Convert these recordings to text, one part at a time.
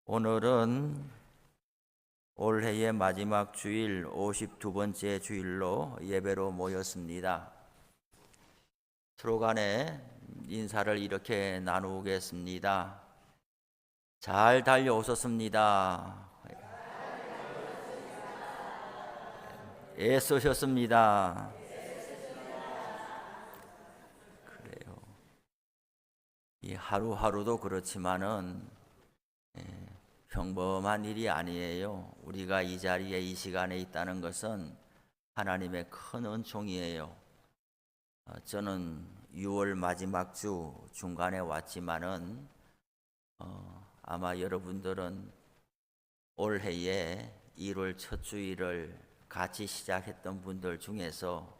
오늘은 올해의 마지막 주일 52번째 주일로 예배로 모였습니다. 서로 간에 인사를 이렇게 나누겠습니다. 잘 달려오셨습니다. 애쓰셨습니다. 그래요. 이 하루하루도 그렇지만은 평범한 일이 아니에요. 우리가 이 자리에 이 시간에 있다는 것은 하나님의 큰 은총이에요. 저는 6월 마지막 주 중간에 왔지만은 아마 여러분들은 올해에 1월 첫 주일을 같이 시작했던 분들 중에서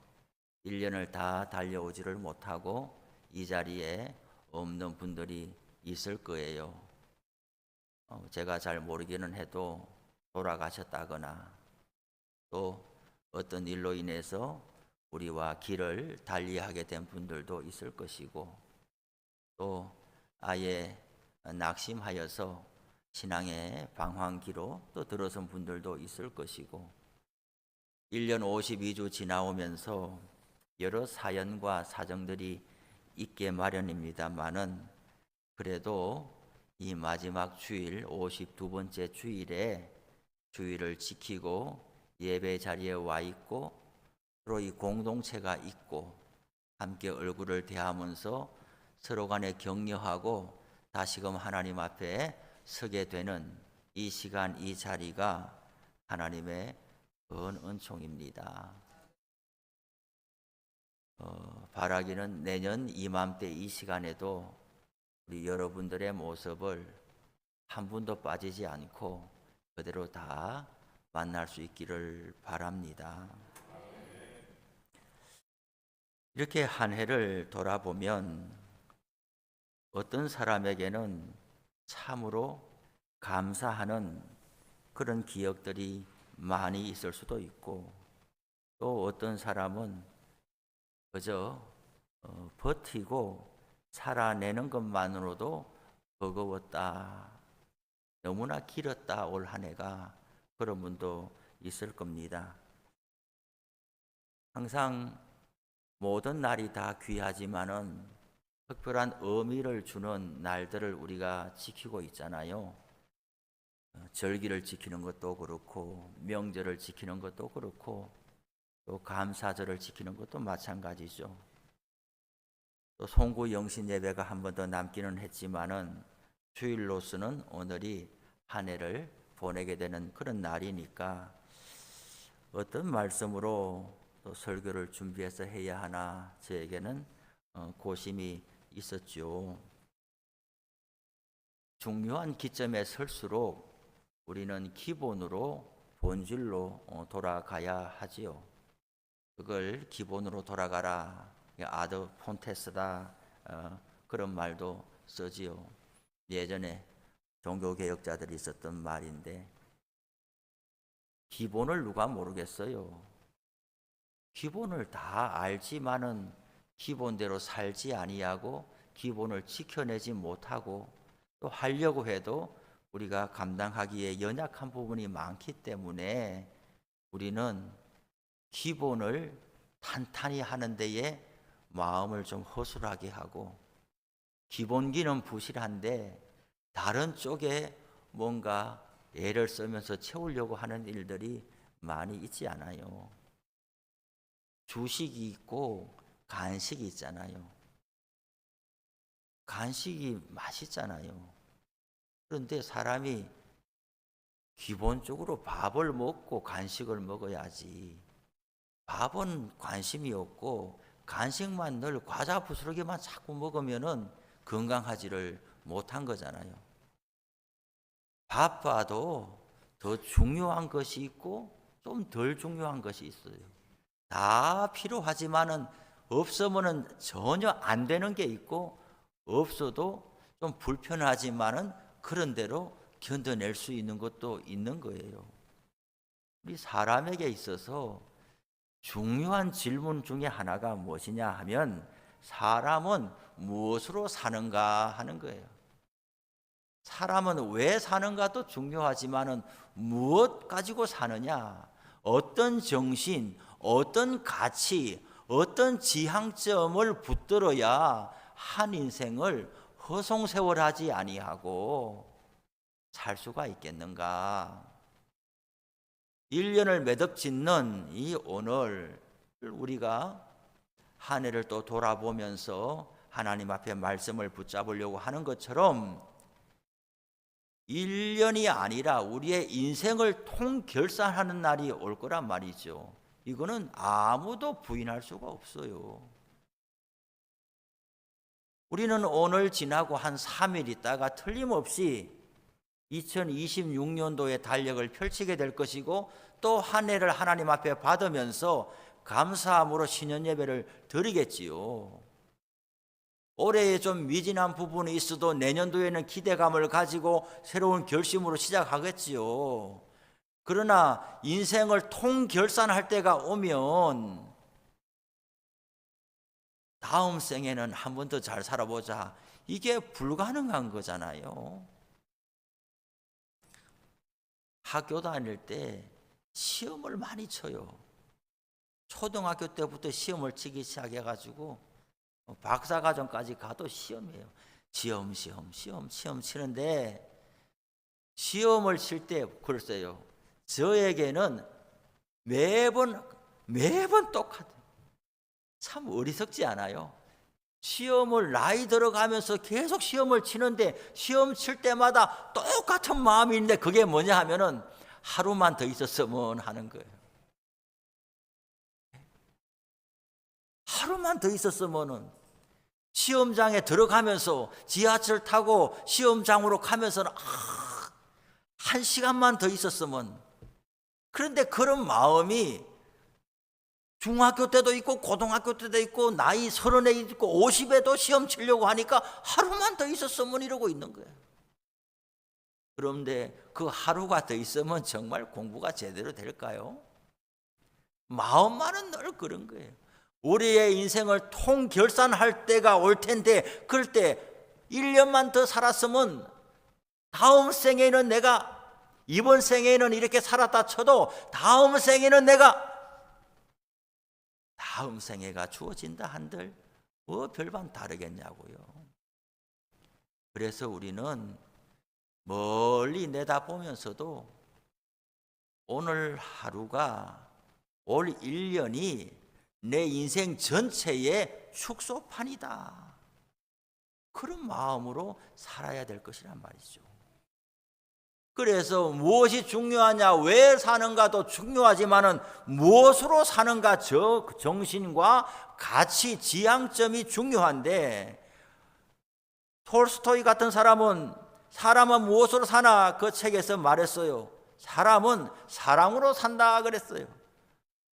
1년을 다 달려오지를 못하고 이 자리에 없는 분들이 있을 거예요. 제가 잘 모르기는 해도 돌아가셨다거나 또 어떤 일로 인해서 우리와 길을 달리하게 된 분들도 있을 것이고 또 아예 낙심하여서 신앙의 방황기로 또 들어선 분들도 있을 것이고 1년 52주 지나오면서 여러 사연과 사정들이 있게 마련입니다만은 그래도 이 마지막 주일 52번째 주일에 주일을 지키고 예배 자리에 와 있고 서로 이 공동체가 있고 함께 얼굴을 대하면서 서로 간에 격려하고 다시금 하나님 앞에 서게 되는 이 시간 이 자리가 하나님의 큰 은총입니다. 바라기는 내년 이맘때 이 시간에도 우리 여러분들의 모습을 한 분도 빠지지 않고 그대로 다 만날 수 있기를 바랍니다. 이렇게 한 해를 돌아보면 어떤 사람에게는 참으로 감사하는 그런 기억들이 많이 있을 수도 있고 또 어떤 사람은 그저 버티고 살아내는 것만으로도 버거웠다. 너무나 길었다. 올 한 해가 그런 분도 있을 겁니다. 항상 모든 날이 다 귀하지만은 특별한 의미를 주는 날들을 우리가 지키고 있잖아요. 절기를 지키는 것도 그렇고 명절을 지키는 것도 그렇고 또 감사절을 지키는 것도 마찬가지죠. 또 송구 영신 예배가 한 번 더 남기는 했지만은 주일로서는 오늘이 한 해를 보내게 되는 그런 날이니까 어떤 말씀으로 또 설교를 준비해서 해야 하나 저에게는 고심이 있었죠. 중요한 기점에 설수록 우리는 기본으로 본질로 돌아가야 하지요. 그걸 기본으로 돌아가라. 아드 폰테스다 그런 말도 쓰지요. 예전에 종교개혁자들이 있었던 말인데 기본을 누가 모르겠어요. 기본을 다 알지만은 기본대로 살지 아니하고 기본을 지켜내지 못하고 또 하려고 해도 우리가 감당하기에 연약한 부분이 많기 때문에 우리는 기본을 탄탄히 하는 데에 마음을 좀 허술하게 하고 기본기는 부실한데 다른 쪽에 뭔가 애를 쓰면서 채우려고 하는 일들이 많이 있지 않아요. 주식이 있고 간식이 있잖아요. 간식이 맛있잖아요. 그런데 사람이 기본적으로 밥을 먹고 간식을 먹어야지. 밥은 관심이 없고 간식만 늘 과자 부스러기만 자꾸 먹으면은 건강하지를 못한 거잖아요. 밥봐도 더 중요한 것이 있고 좀 덜 중요한 것이 있어요. 다 필요하지만은 없으면은 전혀 안 되는 게 있고 없어도 좀 불편하지만은 그런 대로 견뎌낼 수 있는 것도 있는 거예요. 우리 사람에게 있어서 중요한 질문 중에 하나가 무엇이냐 하면 사람은 무엇으로 사는가 하는 거예요. 사람은 왜 사는가도 중요하지만은 무엇 가지고 사느냐, 어떤 정신, 어떤 가치, 어떤 지향점을 붙들어야 한 인생을 허송세월하지 아니하고 살 수가 있겠는가. 1년을 매듭짓는 이 오늘 우리가 한 해를 또 돌아보면서 하나님 앞에 말씀을 붙잡으려고 하는 것처럼 1년이 아니라 우리의 인생을 통결산하는 날이 올 거란 말이죠. 이거는 아무도 부인할 수가 없어요. 우리는 오늘 지나고 한 3일 있다가 틀림없이 2026년도의 달력을 펼치게 될 것이고 또 한 해를 하나님 앞에 받으면서 감사함으로 신년 예배를 드리겠지요. 올해에 좀 미진한 부분이 있어도 내년도에는 기대감을 가지고 새로운 결심으로 시작하겠지요. 그러나 인생을 통결산할 때가 오면 다음 생에는 한 번 더 잘 살아보자, 이게 불가능한 거잖아요. 학교 다닐 때 시험을 많이 쳐요. 초등학교 때부터 시험을 치기 시작해가지고 박사과정까지 가도 시험이에요. 시험 치는데 시험을 칠 때 글쎄요, 저에게는 매번 똑같아요. 참 어리석지 않아요? 시험을 나이 들어가면서 계속 시험을 치는데 시험 칠 때마다 똑같은 마음이 있는데 그게 뭐냐 하면은 하루만 더 있었으면 하는 거예요. 하루만 더 있었으면은 시험장에 들어가면서 지하철 타고 시험장으로 가면서는 1시간만 더 있었으면. 그런데 그런 마음이 중학교 때도 있고 고등학교 때도 있고 나이 30에 있고 50에도 시험 치려고 하니까 하루만 더 있었으면 이러고 있는 거예요. 그런데 그 하루가 더 있으면 정말 공부가 제대로 될까요? 마음만은 늘 그런 거예요. 우리의 인생을 통결산할 때가 올 텐데 그럴 때 1년만 더 살았으면 다음 생에는 내가, 이번 생에는 이렇게 살았다 쳐도 다음 생에는 내가, 다음 생애가 주어진다 한들 뭐 별반 다르겠냐고요. 그래서 우리는 멀리 내다보면서도 오늘 하루가, 올 1년이 내 인생 전체의 축소판이다, 그런 마음으로 살아야 될 것이란 말이죠. 그래서 무엇이 중요하냐, 왜 사는가도 중요하지만은 무엇으로 사는가, 저 정신과 가치, 지향점이 중요한데, 톨스토이 같은 사람은 무엇으로 사나 그 책에서 말했어요. 사람은 사랑으로 산다 그랬어요.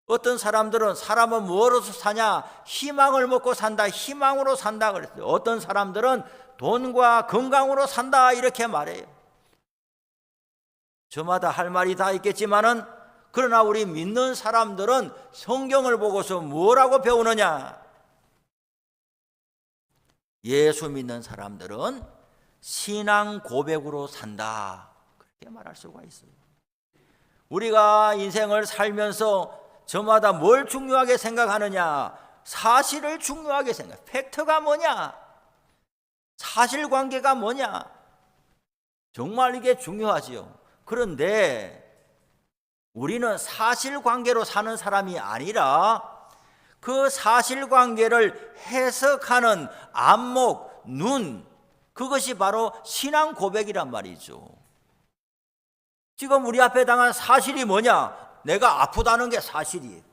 어떤 사람들은 사람은 무엇으로 사냐, 희망을 먹고 산다, 희망으로 산다 그랬어요. 어떤 사람들은 돈과 건강으로 산다 이렇게 말해요. 저마다 할 말이 다 있겠지만은, 그러나 우리 믿는 사람들은 성경을 보고서 뭐라고 배우느냐, 예수 믿는 사람들은 신앙 고백으로 산다, 그렇게 말할 수가 있어요. 우리가 인생을 살면서 저마다 뭘 중요하게 생각하느냐, 사실을 중요하게 생각, 팩트가 뭐냐, 사실관계가 뭐냐, 정말 이게 중요하지요. 그런데 우리는 사실관계로 사는 사람이 아니라 그 사실관계를 해석하는 안목, 눈, 그것이 바로 신앙 고백이란 말이죠. 지금 우리 앞에 당한 사실이 뭐냐? 내가 아프다는 게 사실이에요.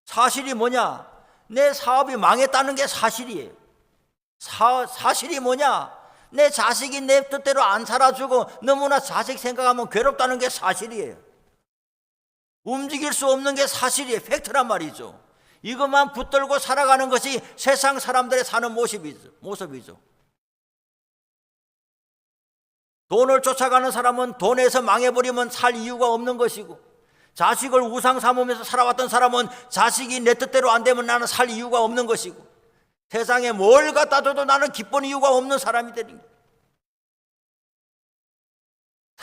사실이 뭐냐? 내 사업이 망했다는 게 사실이에요. 사실이 뭐냐? 내 자식이 내 뜻대로 안 살아주고 너무나 자식 생각하면 괴롭다는 게 사실이에요. 움직일 수 없는 게 사실이에요. 팩트란 말이죠. 이것만 붙들고 살아가는 것이 세상 사람들의 사는 모습이죠. 돈을 쫓아가는 사람은 돈에서 망해버리면 살 이유가 없는 것이고, 자식을 우상 삼으면서 살아왔던 사람은 자식이 내 뜻대로 안 되면 나는 살 이유가 없는 것이고, 세상에 뭘 갖다 줘도 나는 기쁜 이유가 없는 사람이 되는 거예요.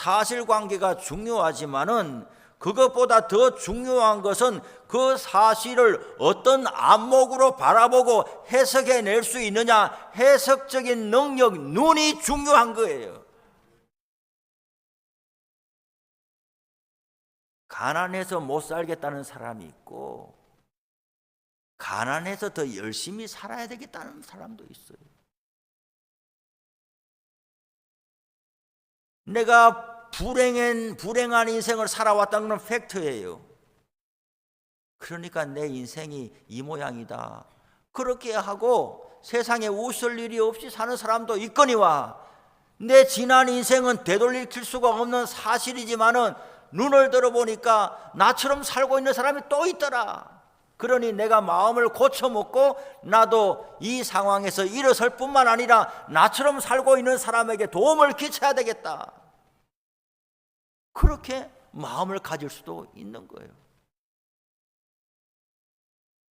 사실관계가 중요하지만은 그것보다 더 중요한 것은 그 사실을 어떤 안목으로 바라보고 해석해낼 수 있느냐, 해석적인 능력, 눈이 중요한 거예요. 가난해서 못 살겠다는 사람이 있고 가난해서 더 열심히 살아야 되겠다는 사람도 있어요. 내가 불행한 인생을 살아왔다는 건 팩트예요. 그러니까 내 인생이 이 모양이다. 그렇게 하고 세상에 웃을 일이 없이 사는 사람도 있거니와 내 지난 인생은 되돌릴 수가 없는 사실이지만은 눈을 들어보니까 나처럼 살고 있는 사람이 또 있더라. 그러니 내가 마음을 고쳐먹고 나도 이 상황에서 일어설 뿐만 아니라 나처럼 살고 있는 사람에게 도움을 끼쳐야 되겠다. 그렇게 마음을 가질 수도 있는 거예요.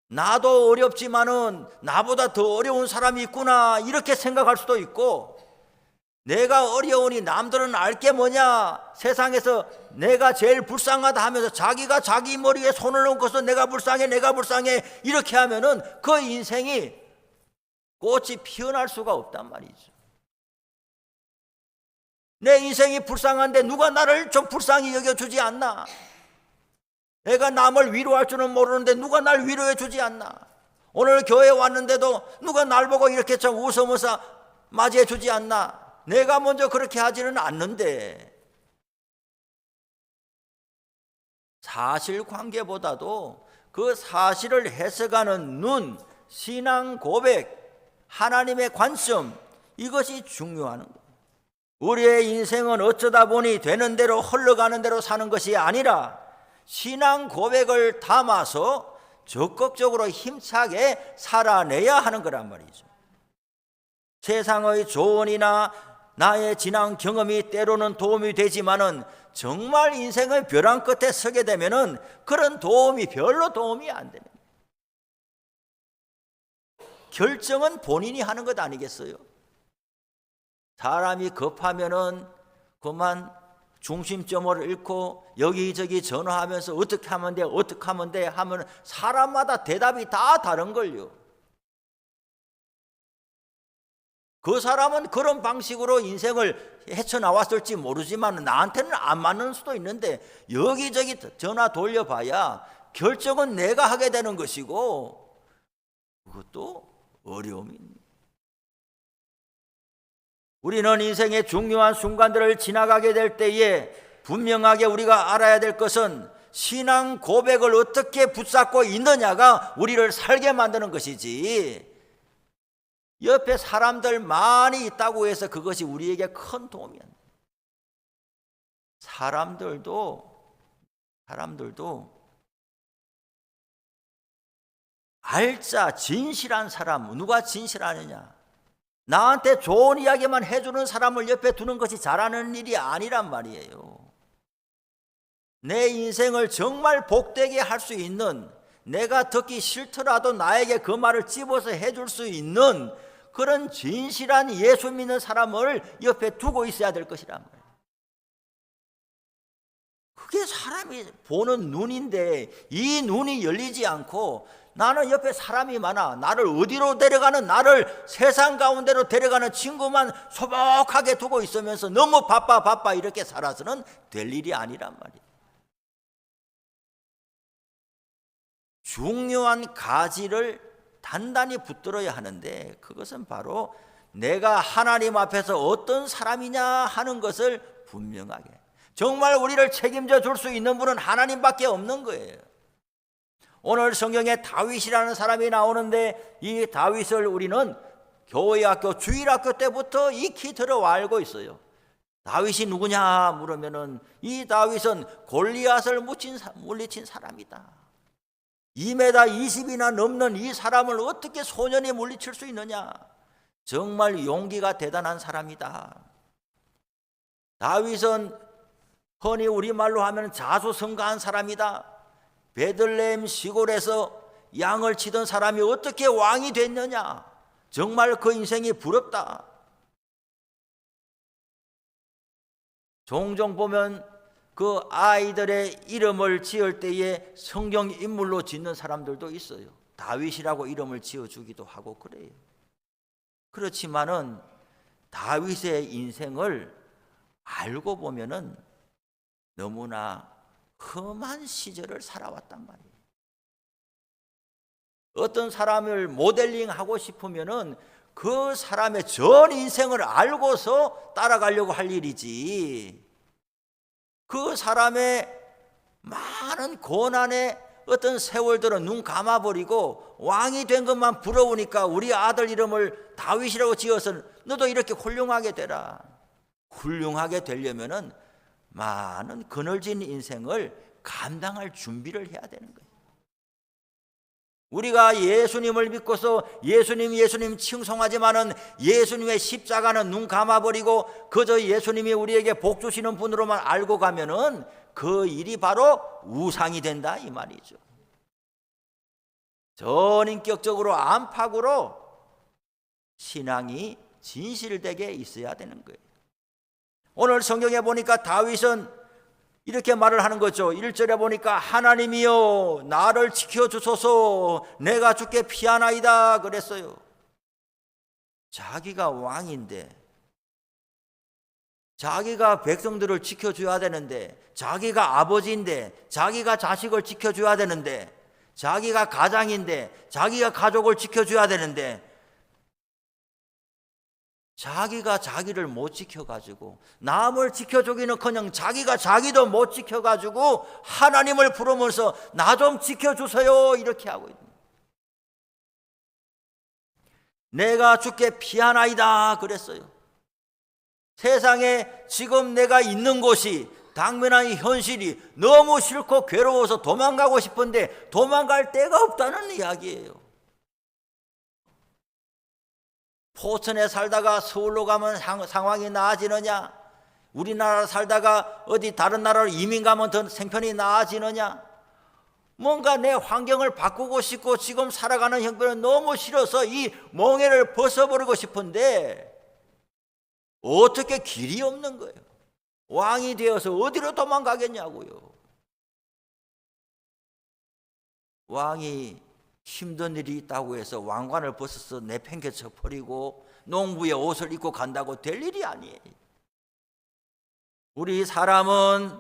나도 어렵지만은 나보다 더 어려운 사람이 있구나 이렇게 생각할 수도 있고, 내가 어려우니 남들은 알 게 뭐냐, 세상에서 내가 제일 불쌍하다 하면서 자기가 자기 머리에 손을 얹고서 내가 불쌍해 이렇게 하면은 그 인생이 꽃이 피어날 수가 없단 말이죠. 내 인생이 불쌍한데 누가 나를 좀 불쌍히 여겨주지 않나? 내가 남을 위로할 줄은 모르는데 누가 날 위로해 주지 않나? 오늘 교회에 왔는데도 누가 날 보고 이렇게 좀 웃으면서 맞이해 주지 않나? 내가 먼저 그렇게 하지는 않는데, 사실관계보다도 그 사실을 해석하는 눈, 신앙 고백, 하나님의 관점, 이것이 중요한 거예요. 우리의 인생은 어쩌다 보니 되는 대로 흘러가는 대로 사는 것이 아니라 신앙 고백을 담아서 적극적으로 힘차게 살아내야 하는 거란 말이죠. 세상의 조언이나 나의 지난 경험이 때로는 도움이 되지만은 정말 인생의 벼랑 끝에 서게 되면은 그런 도움이 별로 도움이 안 되는 거예요. 결정은 본인이 하는 것 아니겠어요? 사람이 급하면은 그만 중심점을 잃고 여기저기 전화하면서 어떻게 하면 돼 하면 사람마다 대답이 다 다른 걸요. 그 사람은 그런 방식으로 인생을 헤쳐나왔을지 모르지만 나한테는 안 맞는 수도 있는데, 여기저기 전화 돌려봐야 결정은 내가 하게 되는 것이고 그것도 어려움이 있습니다. 우리는 인생의 중요한 순간들을 지나가게 될 때에 분명하게 우리가 알아야 될 것은 신앙 고백을 어떻게 붙잡고 있느냐가 우리를 살게 만드는 것이지, 옆에 사람들 많이 있다고 해서 그것이 우리에게 큰 도움이 안 돼요. 사람들도 알짜 진실한 사람, 누가 진실하느냐, 나한테 좋은 이야기만 해주는 사람을 옆에 두는 것이 잘하는 일이 아니란 말이에요. 내 인생을 정말 복되게 할 수 있는, 내가 듣기 싫더라도 나에게 그 말을 집어서 해줄 수 있는 그런 진실한 예수 믿는 사람을 옆에 두고 있어야 될 것이란 말이에요. 그게 사람이 보는 눈인데 이 눈이 열리지 않고 나는 옆에 사람이 많아, 나를 어디로 데려가는, 나를 세상 가운데로 데려가는 친구만 소복하게 두고 있으면서 너무 바빠 이렇게 살아서는 될 일이 아니란 말이에요. 중요한 가지를 단단히 붙들어야 하는데, 그것은 바로 내가 하나님 앞에서 어떤 사람이냐 하는 것을 분명하게, 정말 우리를 책임져 줄 수 있는 분은 하나님밖에 없는 거예요. 오늘 성경에 다윗이라는 사람이 나오는데, 이 다윗을 우리는 교회학교, 주일학교 때부터 익히 들어와 알고 있어요. 다윗이 누구냐 물으면은 이 다윗은 골리앗을 물리친 사람이다. 2m 20이나 넘는 이 사람을 어떻게 소년이 물리칠 수 있느냐? 정말 용기가 대단한 사람이다. 다윗은 흔히 우리말로 하면 자수성가한 사람이다. 베들레헴 시골에서 양을 치던 사람이 어떻게 왕이 됐느냐? 정말 그 인생이 부럽다. 종종 보면 그 아이들의 이름을 지을 때에 성경 인물로 짓는 사람들도 있어요. 다윗이라고 이름을 지어주기도 하고 그래요. 그렇지만은 다윗의 인생을 알고 보면은 너무나 험한 시절을 살아왔단 말이에요. 어떤 사람을 모델링하고 싶으면은 그 사람의 전 인생을 알고서 따라가려고 할 일이지, 그 사람의 많은 고난의 어떤 세월들은 눈 감아버리고 왕이 된 것만 부러우니까 우리 아들 이름을 다윗이라고 지어서 너도 이렇게 훌륭하게 되라. 훌륭하게 되려면은 많은 그늘진 인생을 감당할 준비를 해야 되는 거예요. 우리가 예수님을 믿고서 예수님 칭송하지만은 예수님의 십자가는 눈 감아버리고 그저 예수님이 우리에게 복 주시는 분으로만 알고 가면은 그 일이 바로 우상이 된다 이 말이죠. 전인격적으로 안팎으로 신앙이 진실되게 있어야 되는 거예요. 오늘 성경에 보니까 다윗은 이렇게 말을 하는 거죠. 1절에 보니까 하나님이여 나를 지켜주소서 내가 주께 피하나이다 그랬어요. 자기가 왕인데, 자기가 백성들을 지켜줘야 되는데, 자기가 아버지인데, 자기가 자식을 지켜줘야 되는데, 자기가 가장인데, 자기가 가족을 지켜줘야 되는데, 자기가 자기를 못 지켜가지고 남을 지켜주기는커녕 자기가 자기도 못 지켜가지고 하나님을 부르면서 나 좀 지켜주세요 이렇게 하고 있는 거예요. 내가 주께 피하나이다 그랬어요. 세상에 지금 내가 있는 곳이 당면한 현실이 너무 싫고 괴로워서 도망가고 싶은데 도망갈 데가 없다는 이야기예요. 포천에 살다가 서울로 가면 상황이 나아지느냐? 우리나라 살다가 어디 다른 나라로 이민 가면 더 생편이 나아지느냐? 뭔가 내 환경을 바꾸고 싶고 지금 살아가는 형편은 너무 싫어서 이 멍에를 벗어버리고 싶은데 어떻게 길이 없는 거예요. 왕이 되어서 어디로 도망가겠냐고요. 왕이 힘든 일이 있다고 해서 왕관을 벗어서 내팽개쳐 버리고 농부의 옷을 입고 간다고 될 일이 아니에요. 우리 사람은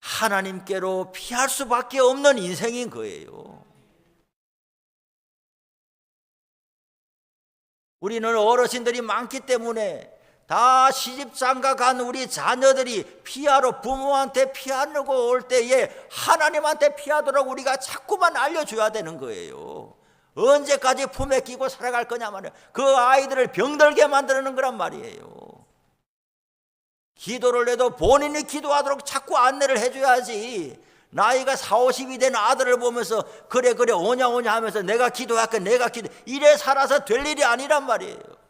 하나님께로 피할 수밖에 없는 인생인 거예요. 우리는 어르신들이 많기 때문에 다 시집장가 간 우리 자녀들이 피하러 부모한테 피하려고 올 때에 하나님한테 피하도록 우리가 자꾸만 알려줘야 되는 거예요. 언제까지 품에 끼고 살아갈 거냐 말이에요. 그 아이들을 병들게 만드는 거란 말이에요. 기도를 해도 본인이 기도하도록 자꾸 안내를 해줘야지. 나이가 40, 50이 된 아들을 보면서 그래 오냐 하면서 내가 기도할게 이래 살아서 될 일이 아니란 말이에요.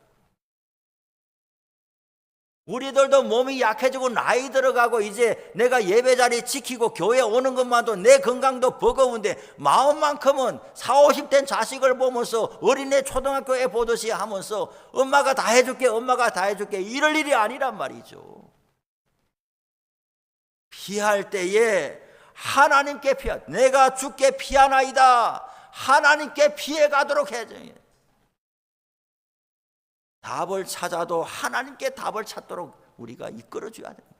우리들도 몸이 약해지고 나이 들어가고 이제 내가 예배 자리 지키고 교회 오는 것만도 내 건강도 버거운데 마음만큼은 40, 50 된 자식을 보면서 어린애 초등학교에 보듯이 하면서 엄마가 다 해줄게 이럴 일이 아니란 말이죠. 피할 때에 하나님께 내가 주께 피하나이다. 하나님께 피해 가도록 해줘요. 답을 찾아도 하나님께 답을 찾도록 우리가 이끌어줘야 됩니다.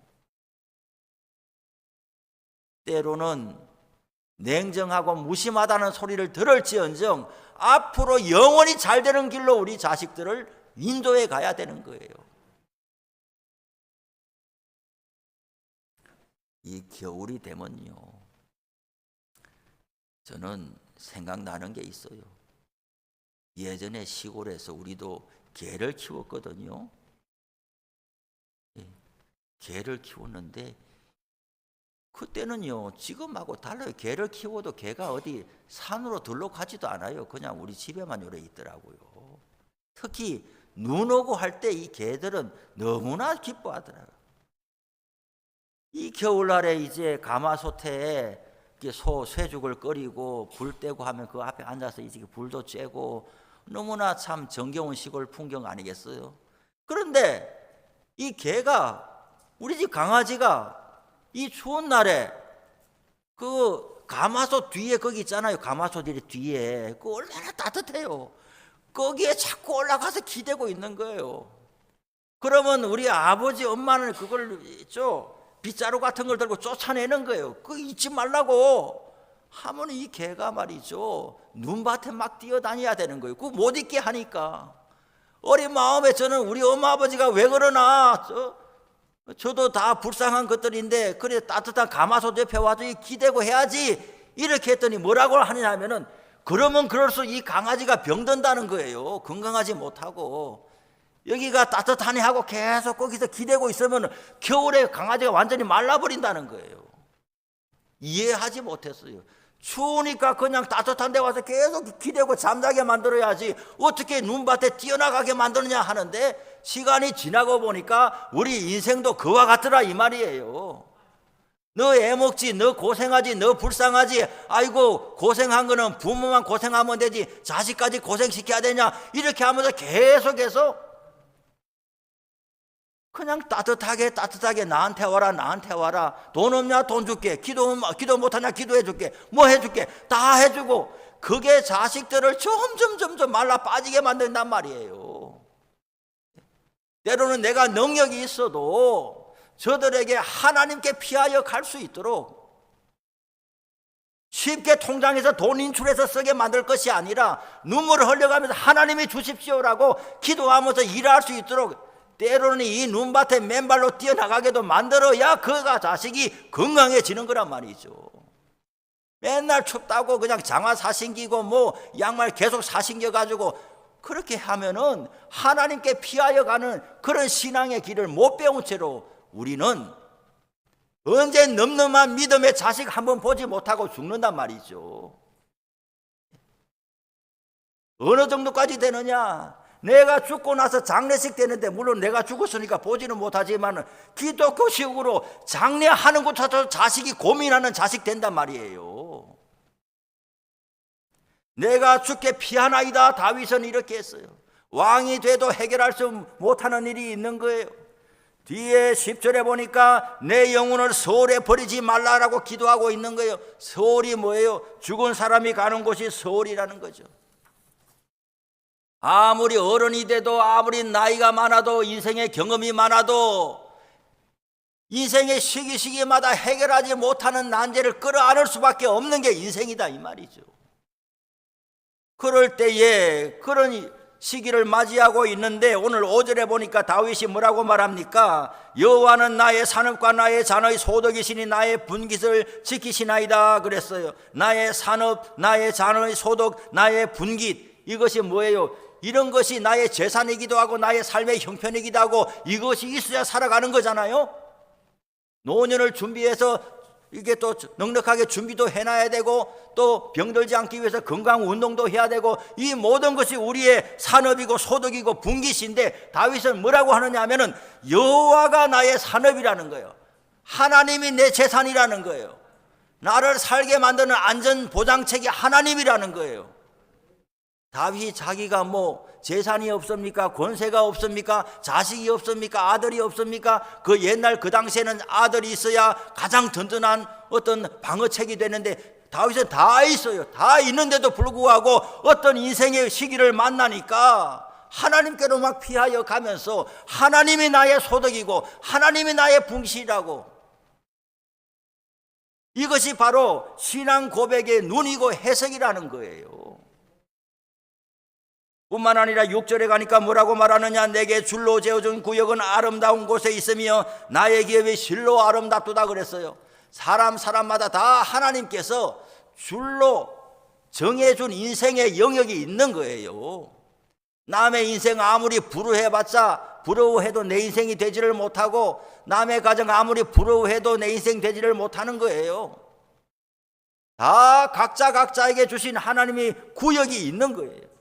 때로는 냉정하고 무심하다는 소리를 들을지언정 앞으로 영원히 잘 되는 길로 우리 자식들을 인도해 가야 되는 거예요. 이 겨울이 되면요, 저는 생각나는 게 있어요. 예전에 시골에서 우리도 개를 키웠거든요. 개를 키웠는데 그때는요 지금하고 달라요. 개를 키워도 개가 어디 산으로 들러가지도 않아요. 그냥 우리 집에만 오래 있더라고요. 특히 눈 오고 할 때 이 개들은 너무나 기뻐하더라고요. 이 겨울날에 이제 가마솥에 쇠죽을 끓이고 불 떼고 하면 그 앞에 앉아서 이제 불도 쬐고 너무나 참 정겨운 시골 풍경 아니겠어요? 그런데 이 개가 우리 집 강아지가 이 추운 날에 그 가마솥 뒤에 거기 있잖아요. 가마솥 뒤에 그 얼마나 따뜻해요. 거기에 자꾸 올라가서 기대고 있는 거예요. 그러면 우리 아버지 엄마는 그걸 빗자루 같은 걸 들고 쫓아내는 거예요. 그거 잊지 말라고 하면 이 개가 말이죠, 눈밭에 막 뛰어다녀야 되는 거예요. 그거 못 잊게 하니까. 어린 마음에 저는 우리 엄마 아버지가 왜 그러나, 저도 다 불쌍한 것들인데 그래 따뜻한 가마솥 옆에 와서 기대고 해야지 이렇게 했더니 뭐라고 하냐면은, 그러면 그럴수록 이 강아지가 병든다는 거예요. 건강하지 못하고. 여기가 따뜻하네 하고 계속 거기서 기대고 있으면 겨울에 강아지가 완전히 말라버린다는 거예요. 이해하지 못했어요. 추우니까 그냥 따뜻한 데 와서 계속 기대고 잠자게 만들어야지 어떻게 눈밭에 뛰어나가게 만드느냐 하는데, 시간이 지나고 보니까 우리 인생도 그와 같더라 이 말이에요. 너 애먹지, 너 고생하지, 너 불쌍하지, 아이고 고생한 거는 부모만 고생하면 되지 자식까지 고생시켜야 되냐, 이렇게 하면서 계속해서 그냥 따뜻하게 나한테 와라. 돈 없냐? 돈 줄게. 기도 못하냐? 기도해 줄게. 뭐 해줄게? 다 해주고, 그게 자식들을 점점 말라 빠지게 만든단 말이에요. 때로는 내가 능력이 있어도 저들에게 하나님께 피하여 갈 수 있도록 쉽게 통장에서 돈 인출해서 쓰게 만들 것이 아니라 눈물을 흘려가면서 하나님이 주십시오라고 기도하면서 일할 수 있도록, 때로는 이 눈밭에 맨발로 뛰어나가게도 만들어야 그가 자식이 건강해지는 거란 말이죠. 맨날 춥다고 그냥 장화 사신기고 뭐 양말 계속 사신겨가지고 그렇게 하면은 하나님께 피하여 가는 그런 신앙의 길을 못 배운 채로 우리는 언제 늠름한 믿음의 자식 한번 보지 못하고 죽는단 말이죠. 어느 정도까지 되느냐? 내가 죽고 나서 장례식 되는데, 물론 내가 죽었으니까 보지는 못하지만 기독교식으로 장례하는 것조차도 자식이 고민하는 자식 된단 말이에요. 내가 죽게 피하나이다. 다윗은 이렇게 했어요. 왕이 돼도 해결할 수 못하는 일이 있는 거예요. 뒤에 10절에 보니까 내 영혼을 서울에 버리지 말라라고 기도하고 있는 거예요. 서울이 뭐예요? 죽은 사람이 가는 곳이 서울이라는 거죠. 아무리 어른이 돼도, 아무리 나이가 많아도, 인생의 경험이 많아도 인생의 시기마다 해결하지 못하는 난제를 끌어안을 수밖에 없는 게 인생이다 이 말이죠. 그럴 때에 그런 시기를 맞이하고 있는데, 오늘 5절에 보니까 다윗이 뭐라고 말합니까? 여호와는 나의 산업과 나의 잔의 소득이시니 나의 분깃을 지키시나이다 그랬어요. 나의 산업, 나의 잔의 소득, 나의 분깃, 이것이 뭐예요? 이런 것이 나의 재산이기도 하고 나의 삶의 형편이기도 하고, 이것이 있어야 살아가는 거잖아요. 노년을 준비해서 이게 또 넉넉하게 준비도 해놔야 되고, 또 병들지 않기 위해서 건강 운동도 해야 되고, 이 모든 것이 우리의 산업이고 소득이고 분깃인데, 다윗은 뭐라고 하느냐 하면은 여호와가 나의 산업이라는 거예요. 하나님이 내 재산이라는 거예요. 나를 살게 만드는 안전보장책이 하나님이라는 거예요. 다윗이 자기가 뭐 재산이 없습니까? 권세가 없습니까? 자식이 없습니까? 아들이 없습니까? 그 옛날 그 당시에는 아들이 있어야 가장 든든한 어떤 방어책이 되는데, 다윗은 다 있어요. 다 있는데도 불구하고 어떤 인생의 시기를 만나니까 하나님께로 막 피하여 가면서 하나님이 나의 소득이고 하나님이 나의 분깃이라고, 이것이 바로 신앙 고백의 눈이고 해석이라는 거예요. 뿐만 아니라 6절에 가니까 뭐라고 말하느냐? 내게 줄로 재어준 구역은 아름다운 곳에 있으며 나의 기업이 실로 아름답도다 그랬어요. 사람마다 다 하나님께서 줄로 정해준 인생의 영역이 있는 거예요. 남의 인생 아무리 부러워해도 내 인생이 되지를 못하고, 남의 가정 아무리 부러워해도 내 인생 되지를 못하는 거예요. 다 각자에게 주신 하나님이 구역이 있는 거예요.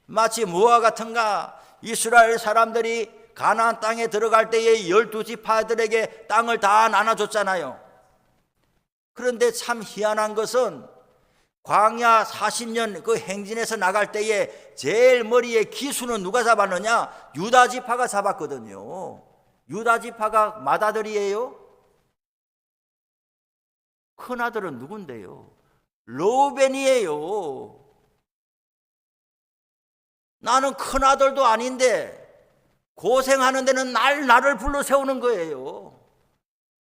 마치 뭐와 같은가? 이스라엘 사람들이 가나안 땅에 들어갈 때에 12지파들에게 땅을 다 나눠줬잖아요. 그런데 참 희한한 것은 광야 40년 그 행진에서 나갈 때에 제일 머리에 기수는 누가 잡았느냐? 유다 지파가 잡았거든요. 유다 지파가 맏아들이에요? 큰아들은 누군데요? 르우벤이에요. 나는 큰아들도 아닌데 고생하는 데는 나를 불러 세우는 거예요.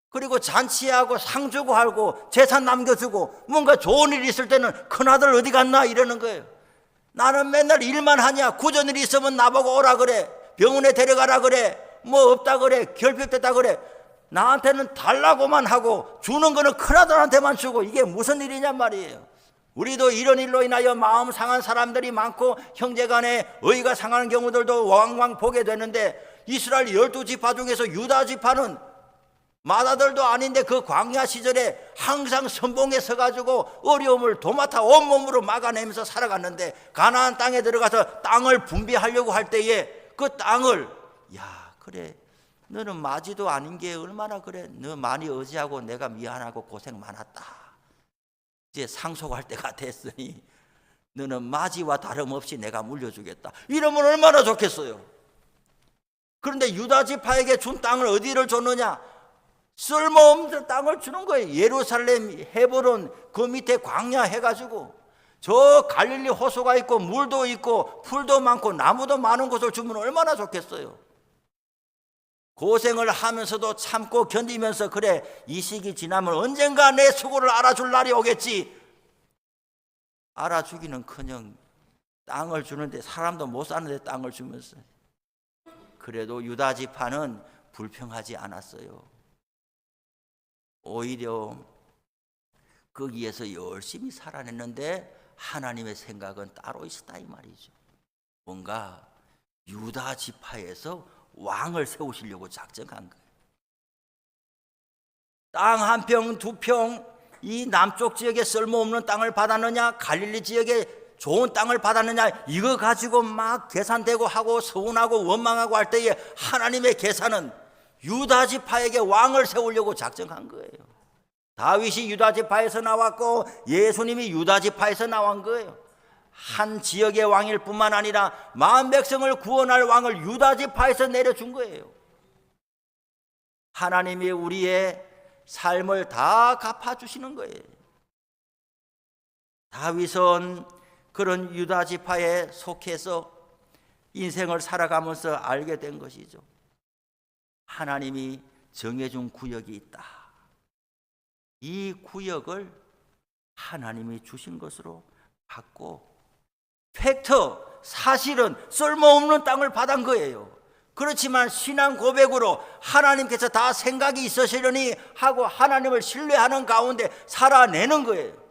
그리고 잔치하고 상 주고 하고 재산 남겨주고 뭔가 좋은 일 있을 때는 큰아들 어디 갔나 이러는 거예요. 나는 맨날 일만 하냐, 구전일이 있으면 나보고 오라 그래, 병원에 데려가라 그래, 뭐 없다 그래, 결핍됐다 그래. 나한테는 달라고만 하고 주는 거는 큰아들한테만 주고 이게 무슨 일이냔 말이에요. 우리도 이런 일로 인하여 마음 상한 사람들이 많고 형제간에 의가 상하는 경우들도 왕왕 보게 되는데, 이스라엘 12지파 중에서 유다 지파는 맏아들도 아닌데 그 광야 시절에 항상 선봉에 서가지고 어려움을 도맡아 온몸으로 막아내면서 살아갔는데, 가나안 땅에 들어가서 땅을 분배하려고 할 때에 그 땅을, 야 그래 너는 마지도 아닌 게 얼마나 그래, 너 많이 의지하고 내가 미안하고 고생 많았다, 이제 상속할 때가 됐으니 너는 마지와 다름없이 내가 물려주겠다, 이러면 얼마나 좋겠어요. 그런데 유다 지파에게 준 땅을 어디를 줬느냐? 쓸모없는 땅을 주는 거예요. 예루살렘, 헤브론 그 밑에 광야 해가지고 저 갈릴리 호수가 있고 물도 있고 풀도 많고 나무도 많은 곳을 주면 얼마나 좋겠어요. 고생을 하면서도 참고 견디면서, 그래 이 시기 지나면 언젠가 내 수고를 알아줄 날이 오겠지. 알아주기는커녕 땅을 주는데, 사람도 못 사는데 땅을 주면서. 그래도 유다 지파는 불평하지 않았어요. 오히려 거기에서 열심히 살아냈는데 하나님의 생각은 따로 있었다 이 말이죠. 뭔가 유다 지파에서 왕을 세우시려고 작정한 거예요. 땅 한 평, 두 평, 이 남쪽 지역에 쓸모없는 땅을 받았느냐, 갈릴리 지역에 좋은 땅을 받았느냐, 이거 가지고 막 계산되고 하고 서운하고 원망하고 할 때에 하나님의 계산은 유다 지파에게 왕을 세우려고 작정한 거예요. 다윗이 유다 지파에서 나왔고 예수님이 유다 지파에서 나온 거예요. 한 지역의 왕일 뿐만 아니라 만 백성을 구원할 왕을 유다 지파에서 내려준 거예요. 하나님이 우리의 삶을 다 갚아주시는 거예요. 다윗은 그런 유다 지파에 속해서 인생을 살아가면서 알게 된 것이죠. 하나님이 정해준 구역이 있다. 이 구역을 하나님이 주신 것으로 받고, 팩트, 사실은 쓸모없는 땅을 받은 거예요. 그렇지만 신앙 고백으로 하나님께서 다 생각이 있으시려니 하고 하나님을 신뢰하는 가운데 살아내는 거예요.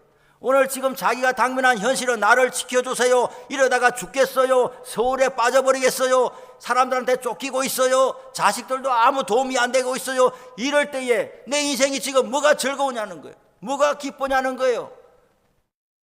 오늘 지금 자기가 당면한 현실은 나를 지켜주세요, 이러다가 죽겠어요, 서울에 빠져버리겠어요, 사람들한테 쫓기고 있어요, 자식들도 아무 도움이 안 되고 있어요, 이럴 때에 내 인생이 지금 뭐가 즐거우냐는 거예요. 뭐가 기쁘냐는 거예요.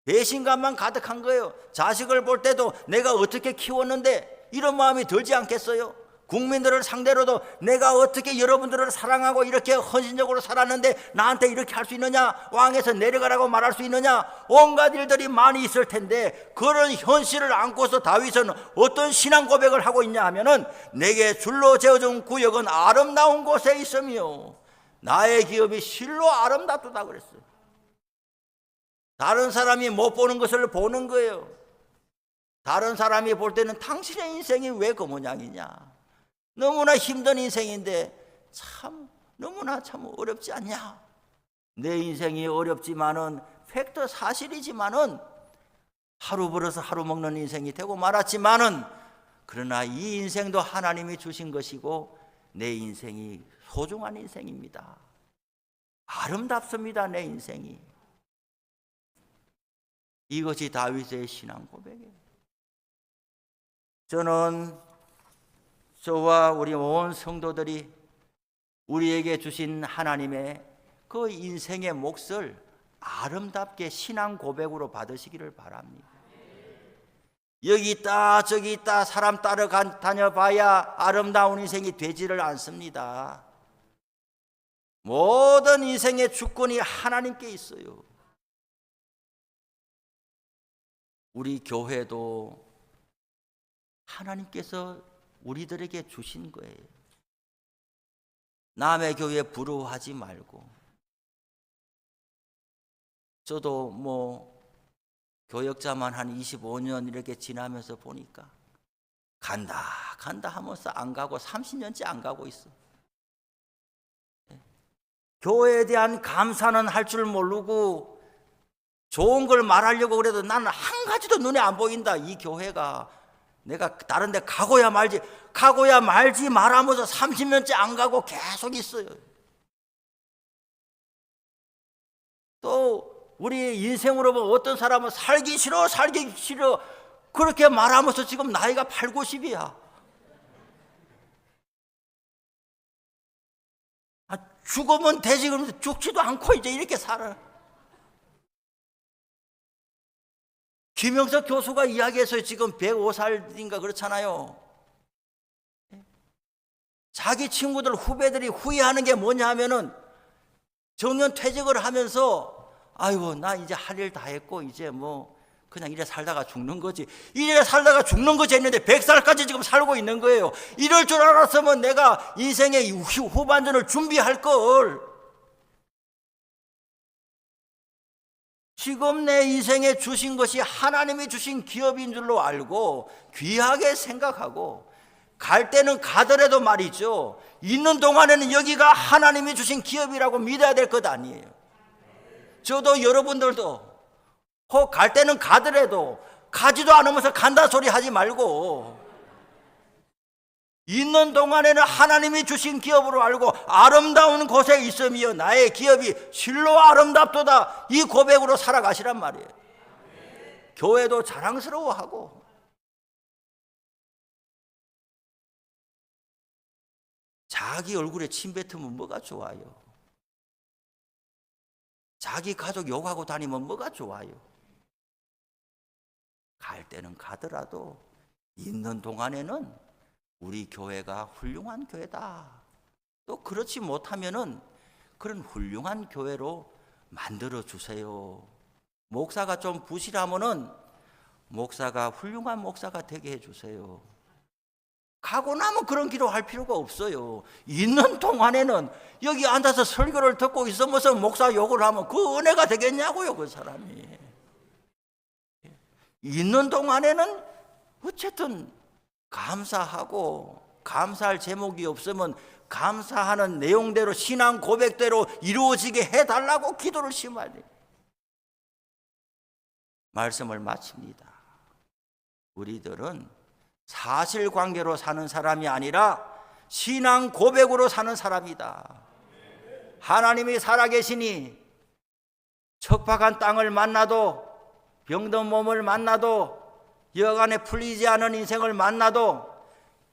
배신감만 가득한 거예요. 자식을 볼 때도 내가 어떻게 키웠는데 이런 마음이 들지 않겠어요? 국민들을 상대로도 내가 어떻게 여러분들을 사랑하고 이렇게 헌신적으로 살았는데 나한테 이렇게 할 수 있느냐, 왕에서 내려가라고 말할 수 있느냐, 온갖 일들이 많이 있을 텐데, 그런 현실을 안고서 다윗은 어떤 신앙 고백을 하고 있냐 하면은, 내게 줄로 재어준 구역은 아름다운 곳에 있으며 나의 기업이 실로 아름답다 그랬어요. 다른 사람이 못 보는 것을 보는 거예요. 다른 사람이 볼 때는 당신의 인생이 왜 그 모양이냐, 너무나 힘든 인생인데 참 너무나 참 어렵지 않냐. 내 인생이 어렵지만은 팩트 사실이지만은 하루 벌어서 하루 먹는 인생이 되고 말았지만은, 그러나 이 인생도 하나님이 주신 것이고 내 인생이 소중한 인생입니다. 아름답습니다, 내 인생이. 이것이 다윗의 신앙 고백이에요. 저는 저와 우리 온 성도들이 우리에게 주신 하나님의 그 인생의 몫을 아름답게 신앙 고백으로 받으시기를 바랍니다. 여기 있다 저기 있다 사람 따라 다녀봐야 아름다운 인생이 되지를 않습니다. 모든 인생의 주권이 하나님께 있어요. 우리 교회도 하나님께서 우리들에게 주신 거예요. 남의 교회 부러워하지 말고. 저도 교역자만 한 25년 이렇게 지나면서 보니까 간다 하면서 안 가고 30년째 안 가고 있어. 교회에 대한 감사는 할 줄 모르고 좋은 걸 말하려고 그래도 나는 한 가지도 눈에 안 보인다. 이 교회가 내가 다른 데 가고야 말지 말하면서 30년째 안 가고 계속 있어요. 또 우리 인생으로 보면 어떤 사람은 살기 싫어 그렇게 말하면서 지금 나이가 8, 90이야. 죽으면 되지 그러면서 죽지도 않고 이제 이렇게 살아. 김영석 교수가 이야기해서 지금 105살인가 그렇잖아요. 자기 친구들 후배들이 후회하는 게 뭐냐 하면은 정년 퇴직을 하면서 아이고 나 이제 할 일 다 했고 이제 그냥 이래 살다가 죽는 거지. 이래 살다가 죽는 거지 했는데 100살까지 지금 살고 있는 거예요. 이럴 줄 알았으면 내가 인생의 후반전을 준비할 걸. 지금 내 인생에 주신 것이 하나님이 주신 기업인 줄로 알고 귀하게 생각하고 갈 때는 가더라도 말이죠. 있는 동안에는 여기가 하나님이 주신 기업이라고 믿어야 될 것 아니에요. 저도 여러분들도 혹 갈 때는 가더라도 가지도 않으면서 간다 소리 하지 말고 있는 동안에는 하나님이 주신 기업으로 알고 아름다운 곳에 있으며 나의 기업이 실로 아름답도다 이 고백으로 살아가시란 말이에요. 교회도 자랑스러워하고 자기 얼굴에 침 뱉으면 뭐가 좋아요? 자기 가족 욕하고 다니면 뭐가 좋아요? 갈 때는 가더라도 있는 동안에는 우리 교회가 훌륭한 교회다. 또 그렇지 못하면은 그런 훌륭한 교회로 만들어 주세요. 목사가 좀 부실하면은 목사가 훌륭한 목사가 되게 해 주세요. 가고 나면 그런 기도할 필요가 없어요. 있는 동안에는 여기 앉아서 설교를 듣고 있으면서 목사 욕을 하면 그 은혜가 되겠냐고요, 그 사람이. 있는 동안에는 어쨌든 감사하고 감사할 제목이 없으면 감사하는 내용대로 신앙 고백대로 이루어지게 해달라고 기도를 심어야 돼요. 말씀을 마칩니다. 우리들은 사실관계로 사는 사람이 아니라 신앙 고백으로 사는 사람이다. 하나님이 살아계시니 척박한 땅을 만나도 병든 몸을 만나도 여간에 풀리지 않은 인생을 만나도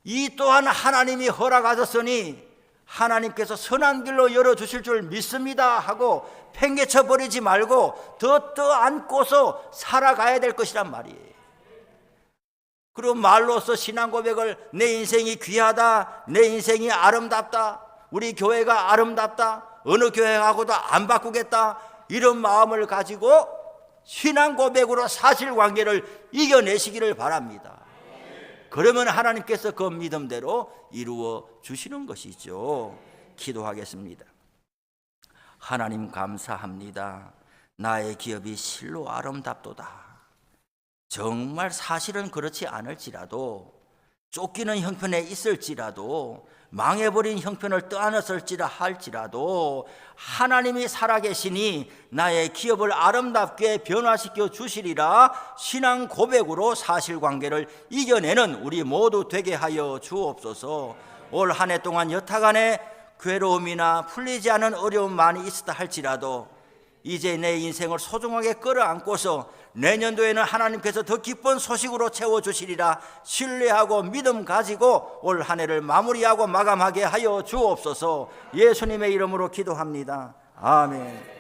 이 또한 하나님이 허락하셨으니 하나님께서 선한 길로 열어주실 줄 믿습니다 하고 팽개쳐 버리지 말고 더 안고서 살아가야 될 것이란 말이에요. 그리고 말로써 신앙 고백을 내 인생이 귀하다, 내 인생이 아름답다, 우리 교회가 아름답다, 어느 교회하고도 안 바꾸겠다 이런 마음을 가지고 신앙 고백으로 사실관계를 이겨내시기를 바랍니다. 그러면 하나님께서 그 믿음대로 이루어 주시는 것이죠. 기도하겠습니다. 하나님 감사합니다. 나의 기업이 실로 아름답도다. 정말 사실은 그렇지 않을지라도 쫓기는 형편에 있을지라도 망해버린 형편을 떠안았을지라 할지라도 하나님이 살아계시니 나의 기업을 아름답게 변화시켜 주시리라 신앙 고백으로 사실관계를 이겨내는 우리 모두 되게 하여 주옵소서. 올 한 해 동안 여타간에 괴로움이나 풀리지 않은 어려움 많이 있었다 할지라도 이제 내 인생을 소중하게 끌어안고서 내년도에는 하나님께서 더 기쁜 소식으로 채워주시리라 신뢰하고 믿음 가지고 올 한 해를 마무리하고 마감하게 하여 주옵소서. 예수님의 이름으로 기도합니다. 아멘.